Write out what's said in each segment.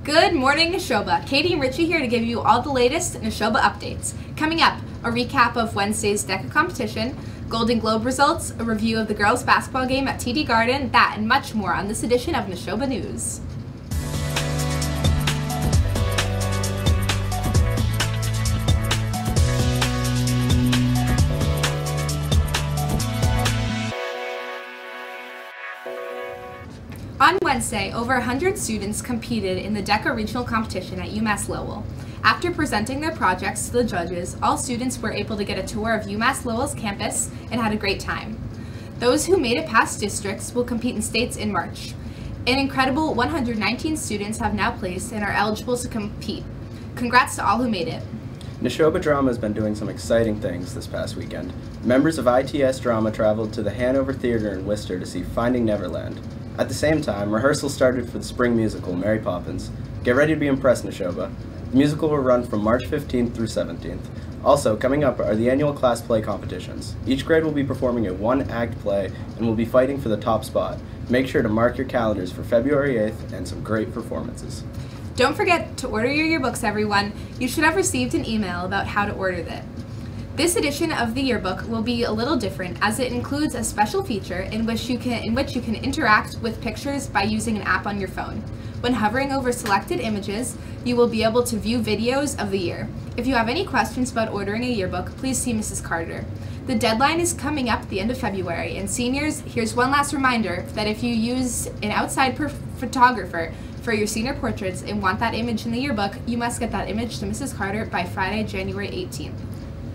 Good morning, Nashoba. Katie and Richie here to give you all the latest Nashoba updates. Coming up, a recap of Wednesday's DECA competition, Golden Globe results, a review of the girls' basketball game at TD Garden, that and much more on this edition of Nashoba News. On Wednesday, over 100 students competed in the DECA regional competition at UMass Lowell. After presenting their projects to the judges, all students were able to get a tour of UMass Lowell's campus and had a great time. Those who made it past districts will compete in states in March. An incredible 119 students have now placed and are eligible to compete. Congrats to all who made it. Nashoba Drama has been doing some exciting things this past weekend. Members of ITS Drama traveled to the Hanover Theater in Worcester to see Finding Neverland. At the same time, rehearsal started for the spring musical, Mary Poppins. Get ready to be impressed, Nashoba. The musical will run from March 15th through 17th. Also, coming up are the annual class play competitions. Each grade will be performing a one-act play and will be fighting for the top spot. Make sure to mark your calendars for February 8th and some great performances. Don't forget to order your yearbooks, everyone. You should have received an email about how to order them. This edition of the yearbook will be a little different as it includes a special feature in which you can interact with pictures by using an app on your phone. When hovering over selected images, you will be able to view videos of the year. If you have any questions about ordering a yearbook, please see Mrs. Carter. The deadline is coming up at the end of February, and seniors, here's one last reminder that if you use an outside photographer for your senior portraits and want that image in the yearbook, you must get that image to Mrs. Carter by Friday, January 18th.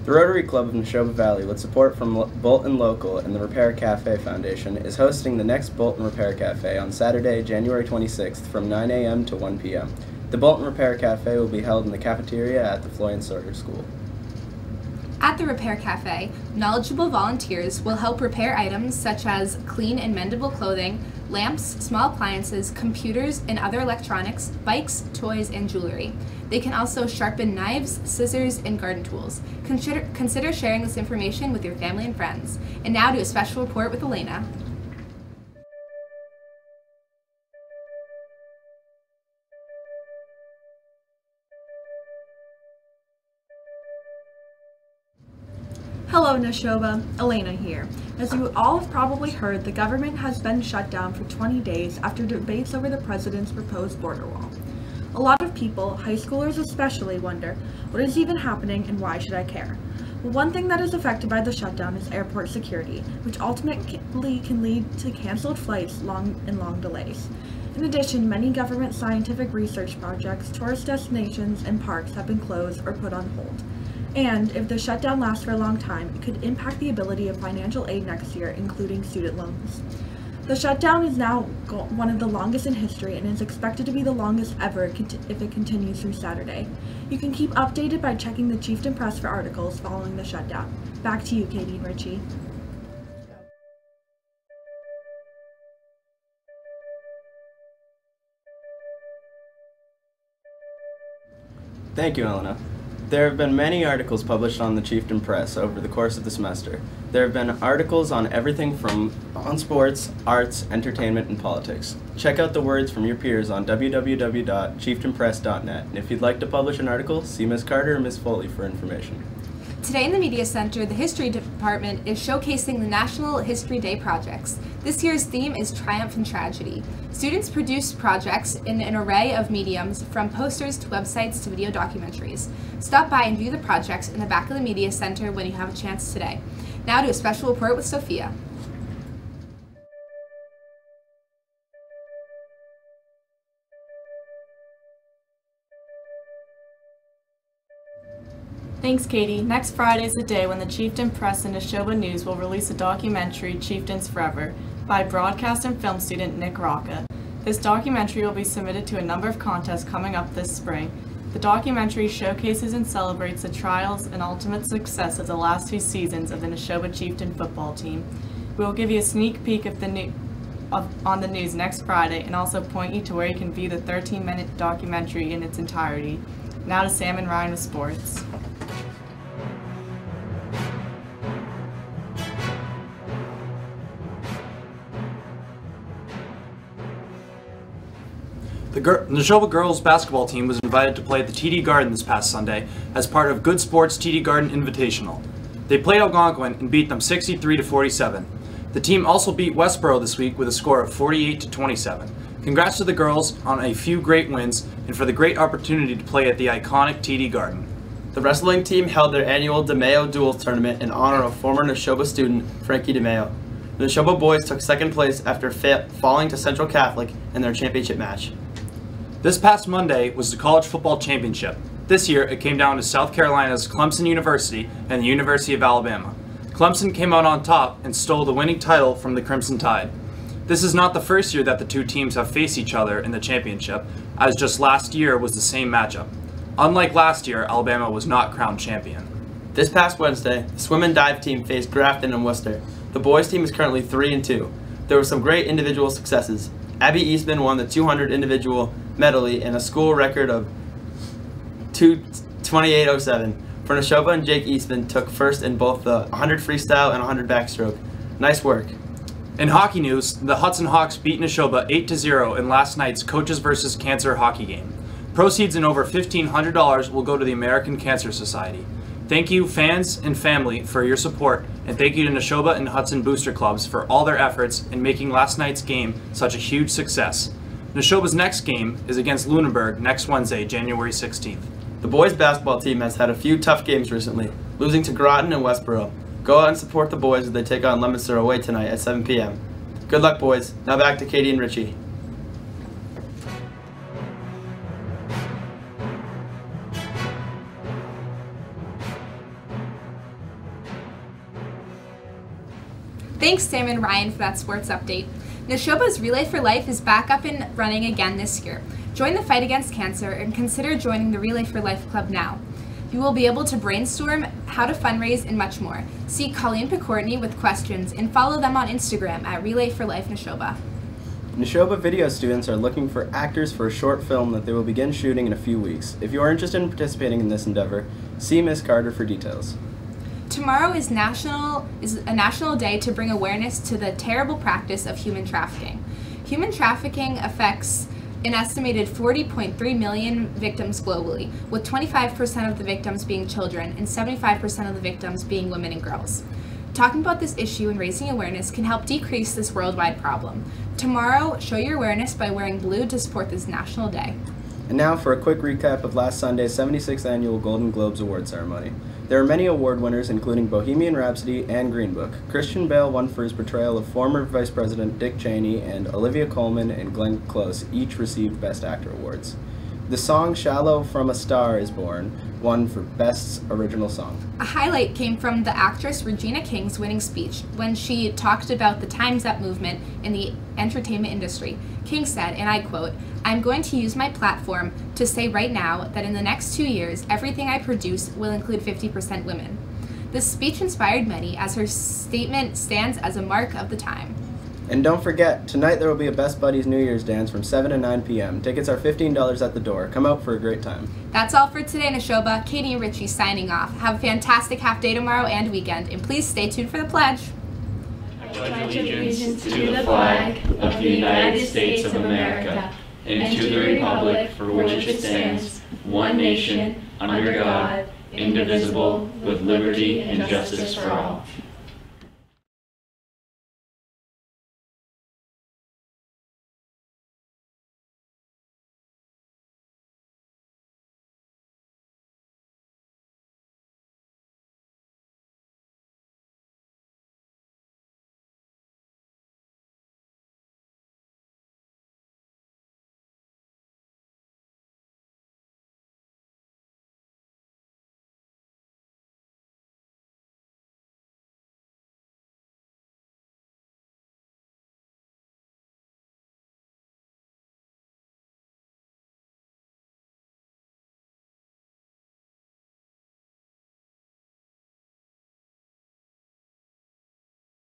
The Rotary Club of Nashoba Valley, with support from Bolton Local and the Repair Cafe Foundation, is hosting the next Bolton Repair Cafe on Saturday, January 26th from 9 a.m. to 1 p.m. The Bolton Repair Cafe will be held in the cafeteria at the Floyd Sawyer School. At the Repair Cafe, knowledgeable volunteers will help repair items such as clean and mendable clothing, lamps, small appliances, computers and other electronics, bikes, toys, and jewelry. They can also sharpen knives, scissors, and garden tools. Consider sharing this information with your family and friends. And now to a special report with Elena. Hello Nashoba, Elena here. As you all have probably heard, the government has been shut down for 20 days after debates over the president's proposed border wall. A lot of people, high schoolers especially, wonder, what is even happening and why should I care? Well, one thing that is affected by the shutdown is airport security, which ultimately can lead to canceled flights and long delays. In addition, many government scientific research projects, tourist destinations, and parks have been closed or put on hold. And if the shutdown lasts for a long time, it could impact the ability of financial aid next year, including student loans. The shutdown is now one of the longest in history and is expected to be the longest ever if it continues through Saturday. You can keep updated by checking the Chieftain Press for articles following the shutdown. Back to you, Katie and Richie. Thank you, Elena. There have been many articles published on the Chieftain Press over the course of the semester. There have been articles on everything on sports, arts, entertainment, and politics. Check out the words from your peers on www.chieftainpress.net, and if you'd like to publish an article, see Ms. Carter or Ms. Foley for information. Today in the Media Center, the History Department is showcasing the National History Day projects. This year's theme is Triumph and Tragedy. Students produce projects in an array of mediums, from posters to websites to video documentaries. Stop by and view the projects in the back of the Media Center when you have a chance today. Now to a special report with Sophia. Thanks, Katie. Next Friday is the day when the Chieftain Press and Nashoba News will release a documentary, Chieftains Forever, by broadcast and film student Nick Rocca. This documentary will be submitted to a number of contests coming up this spring. The documentary showcases and celebrates the trials and ultimate success of the last 2 seasons of the Nashoba Chieftain football team. We will give you a sneak peek of on the news next Friday and also point you to where you can view the 13-minute documentary in its entirety. Now to Sam and Ryan with sports. The The Nashoba girls basketball team was invited to play at the TD Garden this past Sunday as part of Good Sports TD Garden Invitational. They played Algonquin and beat them 63-47. The team also beat Westboro this week with a score of 48-27. Congrats to the girls on a few great wins and for the great opportunity to play at the iconic TD Garden. The wrestling team held their annual DeMayo Duels tournament in honor of former Nashoba student Frankie DeMayo. The Nashoba boys took second place after falling to Central Catholic in their championship match. This past Monday was the college football championship. This year it came down to South Carolina's Clemson University and the University of Alabama. Clemson came out on top and stole the winning title from the Crimson Tide. This is not the first year that the two teams have faced each other in the championship, as just last year was the same matchup. Unlike last year, Alabama was not crowned champion. This past Wednesday, the swim and dive team faced Grafton and Worcester. The boys team is currently 3-2. There were some great individual successes. Abby Eastman won the 200 individual medley and a school record of 2:28.07. For Nashoba, and Jake Eastman took first in both the 100 freestyle and 100 backstroke. Nice work. In hockey news, the Hudson Hawks beat Nashoba 8-0 in last night's Coaches vs. Cancer hockey game. Proceeds in over $1,500 will go to the American Cancer Society. Thank you, fans and family, for your support, and thank you to Nashoba and Hudson Booster Clubs for all their efforts in making last night's game such a huge success. Nashoba's next game is against Lunenburg next Wednesday, January 16th. The boys basketball team has had a few tough games recently, losing to Groton and Westboro. Go out and support the boys as they take on Leominster away tonight at 7 p.m. Good luck, boys. Now back to Katie and Richie. Thanks, Sam and Ryan, for that sports update. Nashoba's Relay for Life is back up and running again this year. Join the fight against cancer and consider joining the Relay for Life Club now. You will be able to brainstorm how to fundraise and much more. See Colleen Picourtney with questions and follow them on Instagram at Relay for Life Nashoba. Nashoba video students are looking for actors for a short film that they will begin shooting in a few weeks. If you are interested in participating in this endeavor, see Ms. Carter for details. Tomorrow is a national day to bring awareness to the terrible practice of human trafficking. Human trafficking affects an estimated 40.3 million victims globally, with 25% of the victims being children and 75% of the victims being women and girls. Talking about this issue and raising awareness can help decrease this worldwide problem. Tomorrow, show your awareness by wearing blue to support this national day. And now for a quick recap of last Sunday's 76th Annual Golden Globes Award Ceremony. There are many award winners, including Bohemian Rhapsody and Green Book. Christian Bale won for his portrayal of former Vice President Dick Cheney, and Olivia Colman and Glenn Close each received Best Actor awards. The song Shallow from a Star is Born won for Best Original Song. A highlight came from the actress Regina King's winning speech when she talked about the Time's Up movement in the entertainment industry. King said, and I quote, "I'm going to use my platform to say right now that in the next 2 years, everything I produce will include 50% women." This speech inspired many, as her statement stands as a mark of the time. And don't forget, tonight there will be a Best Buddies New Year's dance from 7 to 9 p.m. Tickets are $15 at the door. Come out for a great time. That's all for today, Nashoba. Katie and Richie signing off. Have a fantastic half day tomorrow and weekend, and please stay tuned for the pledge. I pledge allegiance to the flag of the United States of America and to the republic for which it stands, one nation, under God, indivisible, with liberty and justice for all.